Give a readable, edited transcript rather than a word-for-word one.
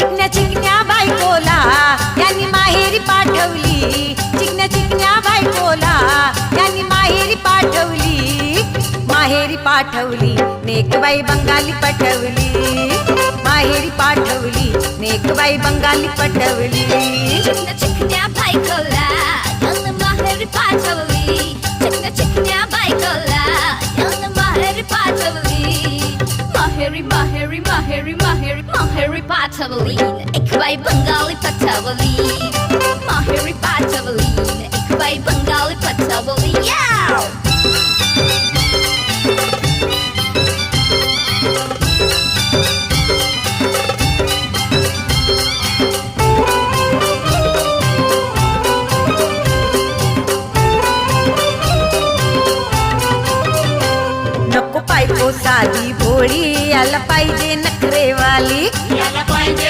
चिकन्या चिकन्या बायकोला यांनी माहेरी पाठवली, चिकन्या चिकन्या बायकोला यांनी माहेरी पाठवली, माहेरी पाठवली नेकबाई बंगाली पटवली, माहेरी पाठवली नेकबाई बंगाली पटवली. चिकन्या चिकन्या बायकोला यांनी माहेरी पाठवली, चिकन्या चिकन्या बायकोला यांनी माहेरी पाठवली, माहेरी माहेरी माहेरी माहेरी माहेरी पाठवली नेकबाई बंगाली पटवली, माहेरी पाठवली नेकबाई बंगाली पटवली. नको बायको साधी भोळी, याला पाहिजे नखरेवाली,